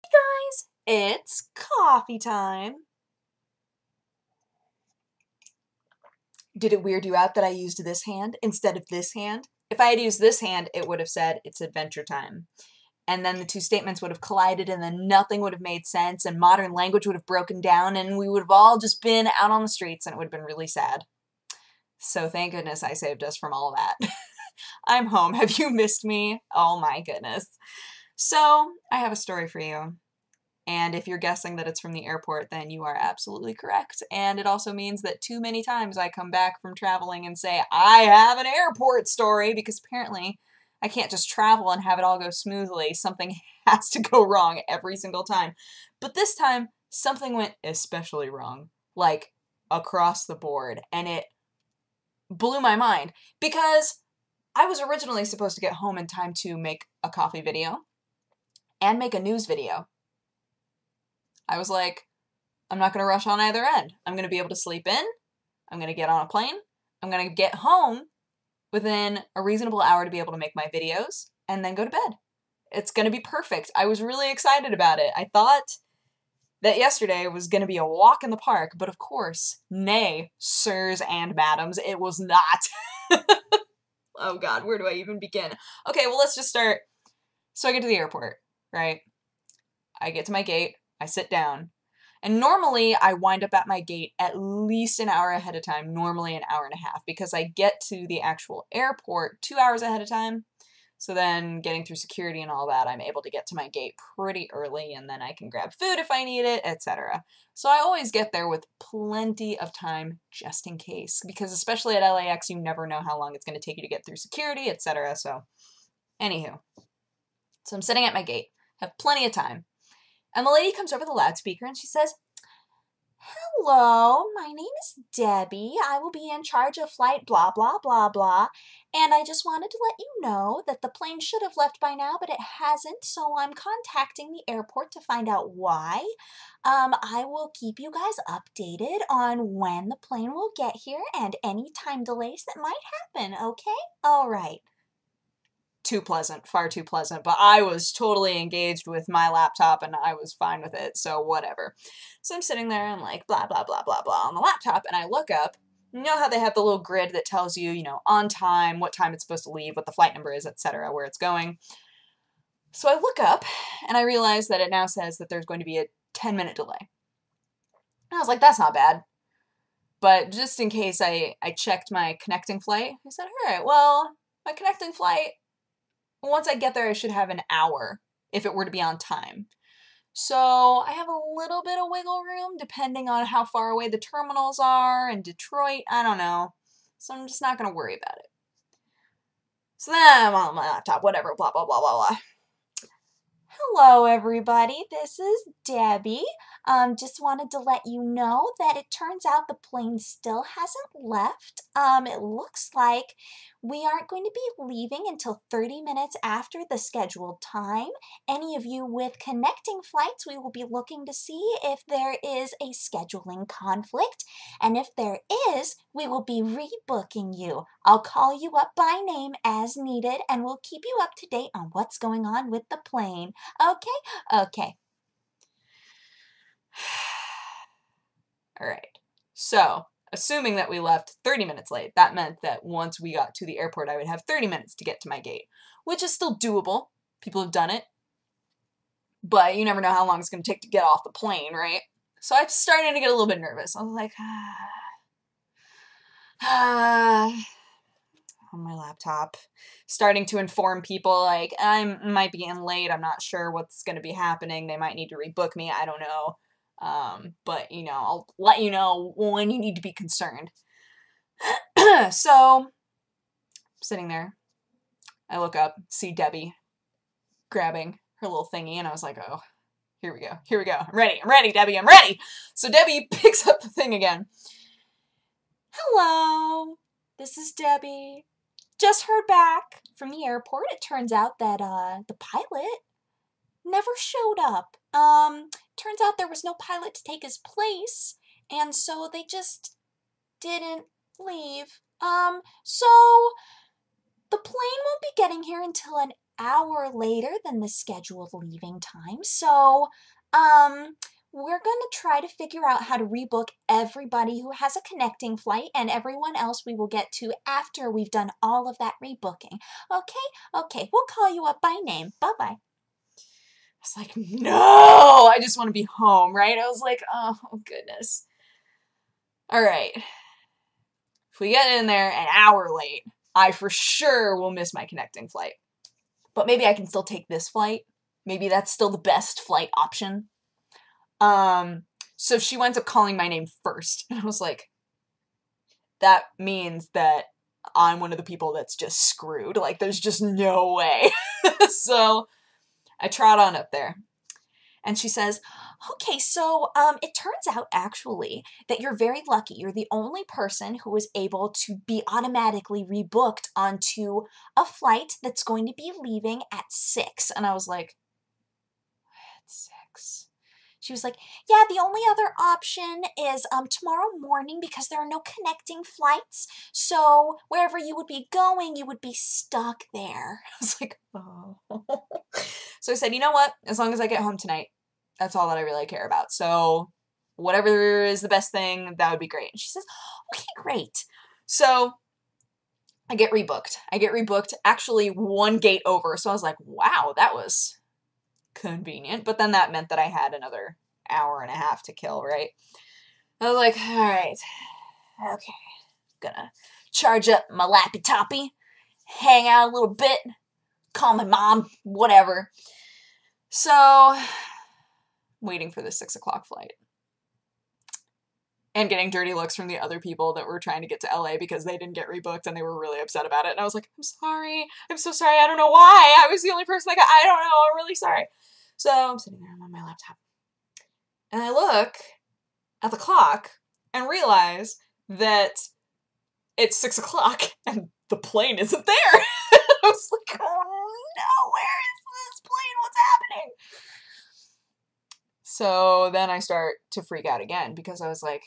Guys, it's coffee time. Did it weird you out that I used this hand instead of this hand? If I had used this hand, it would have said it's adventure time. And then the two statements would have collided and then nothing would have made sense and modern language would have broken down and we would have all just been out on the streets and it would have been really sad. So thank goodness I saved us from all that. I'm home. Have you missed me? Oh my goodness. So I have a story for you. And if you're guessing that it's from the airport, then you are absolutely correct. And it also means that too many times I come back from traveling and say, I have an airport story, because apparently I can't just travel and have it all go smoothly. Something has to go wrong every single time. But this time, something went especially wrong, like across the board. And it blew my mind because I was originally supposed to get home in time to make a coffee video and make a news video. I was like, I'm not going to rush on either end. I'm going to be able to sleep in. I'm going to get on a plane. I'm going to get home within a reasonable hour to be able to make my videos and then go to bed. It's going to be perfect. I was really excited about it. I thought that yesterday was going to be a walk in the park, but of course, nay, sirs and madams, it was not. Oh God, where do I even begin? Okay, well, let's just start. So I get to the airport, right? I get to my gate. I sit down, and normally I wind up at my gate at least an hour ahead of time, normally an hour and a half, because I get to the actual airport 2 hours ahead of time. So then getting through security and all that, I'm able to get to my gate pretty early, and then I can grab food if I need it, etc. So I always get there with plenty of time just in case, because especially at LAX, you never know how long it's going to take you to get through security, etc. So anywho, so I'm sitting at my gate, have plenty of time. And the lady comes over the loudspeaker and she says, hello, my name is Debbie. I will be in charge of flight blah, blah, blah, blah. And I just wanted to let you know that the plane should have left by now, but it hasn't. So I'm contacting the airport to find out why. I will keep you guys updated on when the plane will get here and any time delays that might happen, okay? All right. Too pleasant, far too pleasant, but I was totally engaged with my laptop and I was fine with it, so whatever. So I'm sitting there and like blah, blah, blah, blah, blah on the laptop, and I look up. You know how they have the little grid that tells you, on time, what time it's supposed to leave, what the flight number is, etc., where it's going. So I look up and I realize that it now says that there's going to be a 10-minute delay. And I was like, that's not bad. But just in case I checked my connecting flight, I said, all right, well, my connecting flight, once I get there, I should have an hour if it were to be on time. So I have a little bit of wiggle room depending on how far away the terminals are in Detroit. I don't know. So I'm just not going to worry about it. So then I'm on my laptop, whatever, blah, blah, blah, blah, blah. Hello, everybody. This is Debbie. Just wanted to let you know that it turns out the plane still hasn't left. It looks like we aren't going to be leaving until 30 minutes after the scheduled time. Any of you with connecting flights, we will be looking to see if there is a scheduling conflict. And if there is, we will be rebooking you. I'll call you up by name as needed, and we'll keep you up to date on what's going on with the plane. Okay? Okay. All right. So, assuming that we left 30 minutes late, that meant that once we got to the airport, I would have 30 minutes to get to my gate, which is still doable. People have done it. But you never know how long it's going to take to get off the plane, right? So I'm starting to get a little bit nervous. I was like, on my laptop, starting to inform people, like, I might be in late, I'm not sure what's going to be happening, they might need to rebook me, I don't know, but, I'll let you know when you need to be concerned. So, sitting there, I look up, see Debbie grabbing her little thingy, and I was like, oh, here we go, I'm ready, Debbie, I'm ready! So Debbie picks up the thing again. Hello, this is Debbie. Just heard back from the airport. It turns out that the pilot never showed up. Turns out there was no pilot to take his place, and so they just didn't leave. So the plane won't be getting here until an hour later than the scheduled leaving time. So, we're going to try to figure out how to rebook everybody who has a connecting flight and everyone else we will get to after we've done all of that rebooking. Okay? Okay, we'll call you up by name. Bye-bye. I was like, no, I just want to be home, right? I was like, oh, goodness. All right. If we get in there an hour late, I for sure will miss my connecting flight. But maybe I can still take this flight. Maybe that's still the best flight option. So she winds up calling my name first. And I was like, that means that I'm one of the people that's just screwed. Like, there's just no way. So I trot on up there. And she says, okay, so it turns out actually that you're very lucky. You're the only person who was able to be automatically rebooked onto a flight that's going to be leaving at 6. And I was like, at 6? She was like, yeah, the only other option is tomorrow morning because there are no connecting flights. So wherever you would be going, you would be stuck there. I was like, oh. So I said, you know what? As long as I get home tonight, that's all that I really care about. So whatever is the best thing, that would be great. And she says, okay, great. So I get rebooked. Actually one gate over. So I was like, wow, that was convenient. But then that meant that I had another hour and a half to kill, right? I was like, all right, okay, gonna charge up my lappy toppy, hang out a little bit, call my mom, whatever. So, waiting for the 6 o'clock flight. And getting dirty looks from the other people that were trying to get to LA because they didn't get rebooked and they were really upset about it. And I was like, I'm sorry. I'm so sorry. I don't know why. I was the only person that got, I don't know. I'm really sorry. So I'm sitting there on my laptop. And I look at the clock and realize that it's 6 o'clock and the plane isn't there. I was like, oh no, where is this plane? What's happening? So then I start to freak out again because I was like,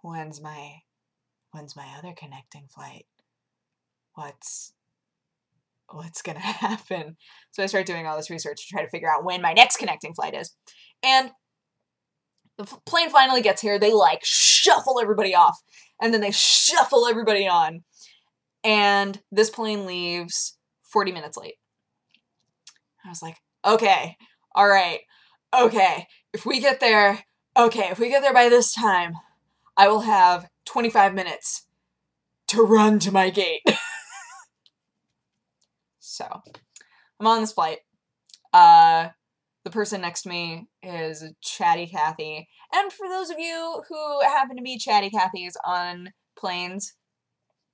when's my other connecting flight? What's gonna happen? So I start doing all this research to try to figure out when my next connecting flight is. And the plane finally gets here. They like shuffle everybody off and then they shuffle everybody on. And this plane leaves 40 minutes late. I was like, okay, all right, okay. If we get there by this time, I will have 25 minutes to run to my gate. So, I'm on this flight. The person next to me is Chatty Cathy. And for those of you who happen to be Chatty Cathys on planes,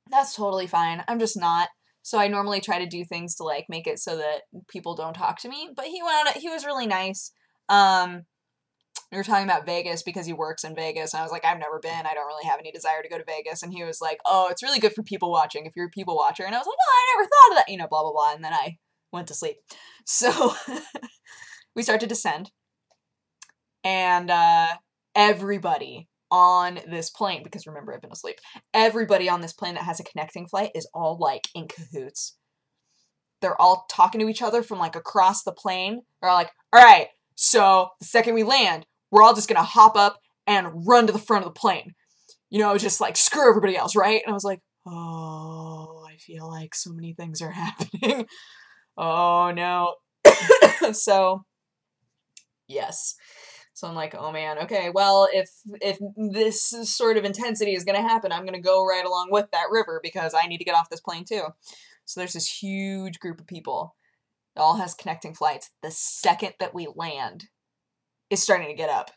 that's totally fine. I'm just not. So I normally try to do things to like make it so that people don't talk to me. But he was really nice. We were talking about Vegas because he works in Vegas. And I was like, I've never been. I don't really have any desire to go to Vegas. And he was like, oh, it's really good for people watching if you're a people watcher. And I was like, oh, I never thought of that. You know, blah, blah, blah. And then I went to sleep. So we start to descend. And everybody on this plane, because remember, I've been asleep. Everybody on this plane that has a connecting flight is all like in cahoots. They're all talking to each other from like across the plane. They're all like, all right, so the second we land, we're all just going to hop up and run to the front of the plane. You know, just like screw everybody else, right? And I was like, oh, I feel like so many things are happening. Oh, no. So, yes. So I'm like, oh man, okay, well, if this sort of intensity is going to happen, I'm going to go right along with that river because I need to get off this plane too. So there's this huge group of people. It all has connecting flights. The second that we land is starting to get up.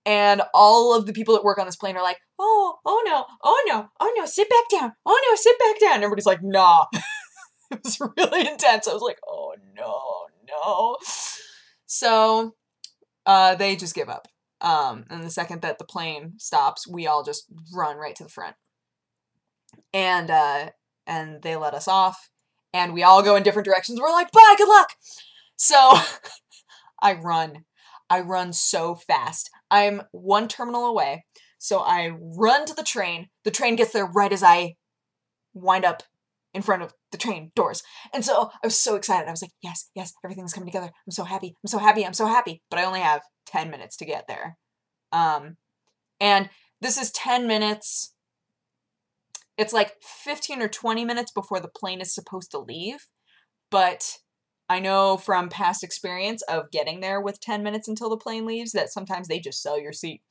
And all of the people that work on this plane are like, oh no, sit back down. Oh no, sit back down. And everybody's like, nah. It was really intense. I was like, oh no. So they just give up. And the second that the plane stops, we all just run right to the front. And they let us off. And we all go in different directions. We're like, bye, good luck. So I run so fast. I'm one terminal away. So I run to the train. The train gets there right as I wind up in front of the train doors. And so I was so excited. I was like, yes, yes, everything's coming together. I'm so happy. I'm so happy. I'm so happy. But I only have 10 minutes to get there. And this is 10 minutes. It's like 15 or 20 minutes before the plane is supposed to leave. But I know from past experience of getting there with 10 minutes until the plane leaves that sometimes they just sell your seat.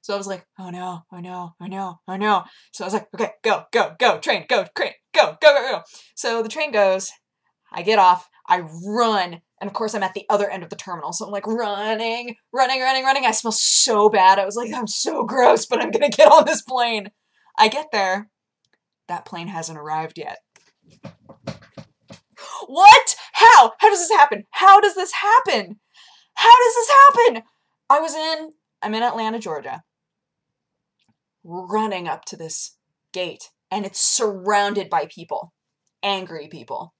So I was like, oh no, oh no, oh no, oh no. So I was like, okay, go, go, go, train, go, train, go, go, go, go. So the train goes, I get off, I run, and of course I'm at the other end of the terminal. So I'm like running, running, running, running. I smell so bad. I was like, I'm so gross, but I'm gonna get on this plane. I get there. That plane hasn't arrived yet. What? How? How does this happen? How does this happen? How does this happen? I'm in Atlanta, Georgia, running up to this gate, and it's surrounded by people, angry people.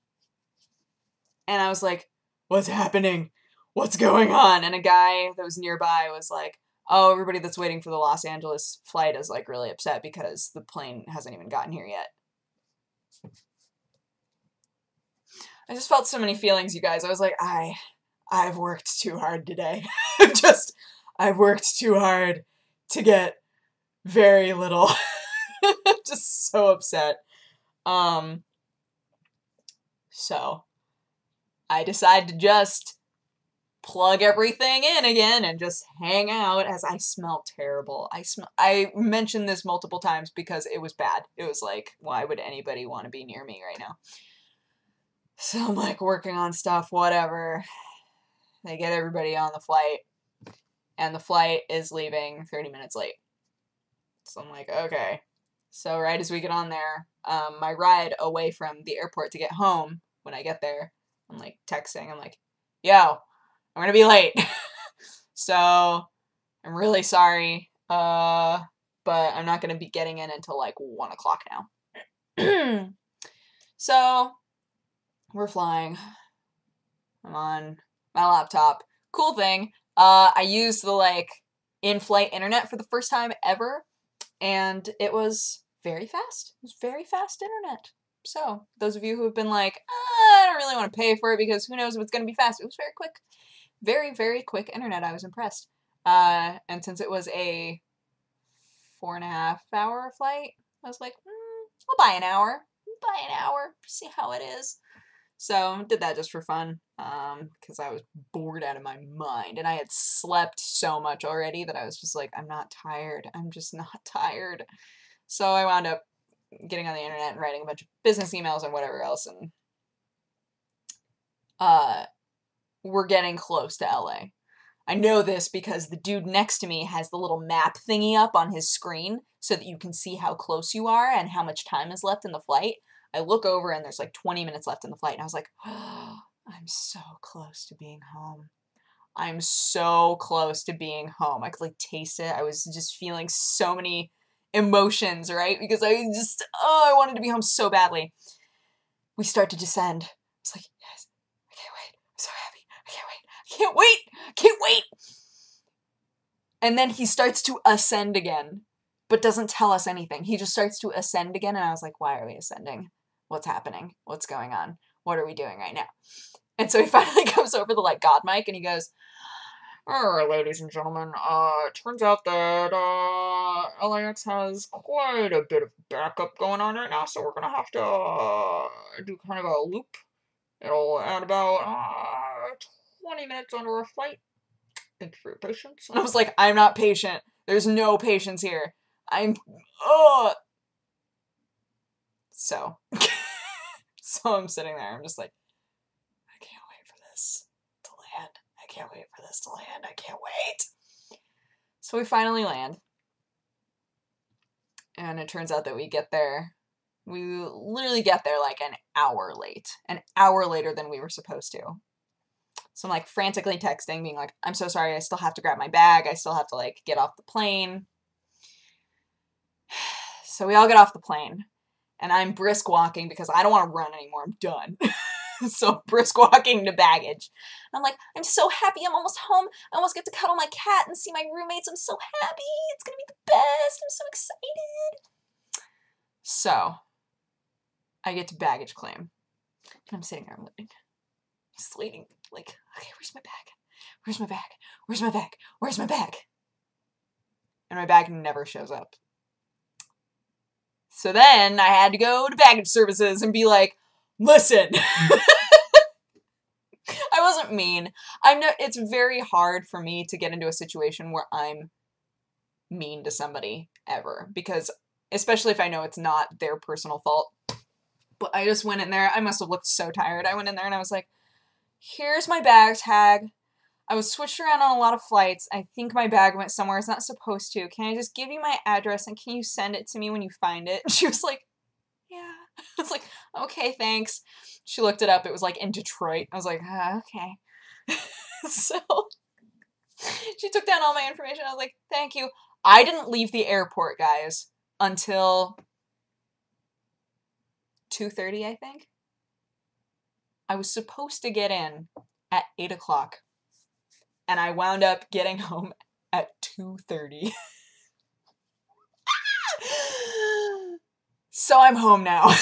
And I was like, what's happening? What's going on? And a guy that was nearby was like, oh, everybody that's waiting for the Los Angeles flight is like really upset because the plane hasn't even gotten here yet. I just felt so many feelings, you guys. I was like, I've worked too hard today. I've worked too hard to get very little. Just so upset. So I decided to just plug everything in again and just hang out as I smell terrible. I mentioned this multiple times because it was bad. It was like, why would anybody want to be near me right now? So I'm like working on stuff, whatever. They get everybody on the flight, and the flight is leaving 30 minutes late. So I'm like, okay. So right as we get on there, my ride away from the airport to get home, when I get there, I'm like texting, I'm like, yo, I'm gonna be late. So I'm really sorry, but I'm not gonna be getting in until like 1 o'clock now. So we're flying. I'm on my laptop. Cool thing, I used the like in-flight internet for the first time ever, and it was very fast. It was very fast internet. So those of you who have been like, I don't really want to pay for it because who knows if it's going to be fast, it was very quick. Very, very quick internet. I was impressed. And since it was a 4.5-hour flight, I was like, I'll buy an hour. See how it is. So did that just for fun, because I was bored out of my mind, and I had slept so much already that I was just like, I'm not tired. I'm just not tired. So I wound up getting on the internet and writing a bunch of business emails and whatever else, and we're getting close to LA. I know this because the dude next to me has the little map thingy up on his screen so that you can see how close you are and how much time is left in the flight. I look over and there's like 20 minutes left in the flight, and I was like, oh, I'm so close to being home. I'm so close to being home. I could like taste it. I was just feeling so many emotions, right? Because I wanted to be home so badly. We start to descend. It's like, yes, I can't wait. I'm so happy. I can't wait. I can't wait. I can't wait. And then he starts to ascend again, but doesn't tell us anything. He just starts to ascend again, and I was like, why are we ascending? What's happening? What's going on? What are we doing right now? And so he finally comes over the like God mic and he goes, alright, ladies and gentlemen, it turns out that LAX has quite a bit of backup going on right now, so we're gonna have to do kind of a loop. It'll add about 20 minutes onto our flight. Thank you for your patience. And I was like, I'm not patient. There's no patience here. So I'm sitting there. I'm just like, I can't wait for this to land. I can't wait for this to land. I can't wait. So we finally land. And it turns out that we get there. We literally get there like an hour late. An hour later than we were supposed to. So I'm like frantically texting, being like, I'm so sorry. I still have to grab my bag. I still have to like get off the plane. So we all get off the plane. And I'm brisk walking because I don't want to run anymore. I'm done. So brisk walking to baggage. I'm like, I'm so happy. I'm almost home. I almost get to cuddle my cat and see my roommates. I'm so happy. It's going to be the best. I'm so excited. So I get to baggage claim. And I'm sitting there, I'm waiting. Just waiting, like, okay, where's my bag? Where's my bag? Where's my bag? Where's my bag? And my bag never shows up. So then I had to go to baggage services and be like, listen. I wasn't mean. It's very hard for me to get into a situation where I'm mean to somebody ever, because especially if I know it's not their personal fault. But I just went in there. I must have looked so tired. I went in there and I was like, here's my bag tag. I was switched around on a lot of flights. I think my bag went somewhere it's not supposed to. Can I just give you my address and can you send it to me when you find it? And she was like, yeah. I was like, okay, thanks. She looked it up. It was like in Detroit. I was like, okay. So she took down all my information. I was like, thank you. I didn't leave the airport, guys, until 2:30, I think. I was supposed to get in at 8 o'clock. And I wound up getting home at 2:30. So I'm home now.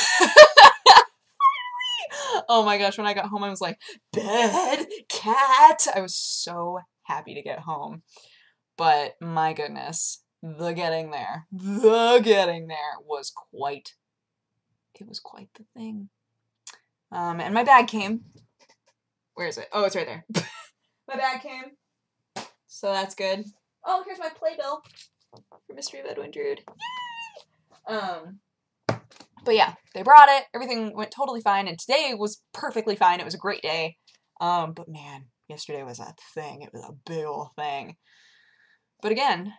Oh my gosh, when I got home, I was like, bed, cat. I was so happy to get home. But my goodness, the getting there was quite the thing. And my bag came. Where is it? Oh, it's right there. My bag came. So that's good. Oh, here's my playbill for Mystery of Edwin Drood. Yay! But yeah, they brought it. Everything went totally fine, and today was perfectly fine. It was a great day. But man, yesterday was a thing. It was a big ol' thing. But again,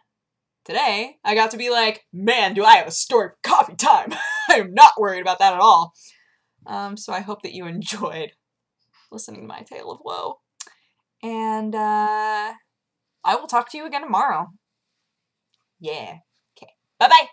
today I got to be like, man, do I have a story for coffee time. I am not worried about that at all. So I hope that you enjoyed listening to my tale of woe. And I will talk to you again tomorrow. Yeah. Okay. Bye-bye.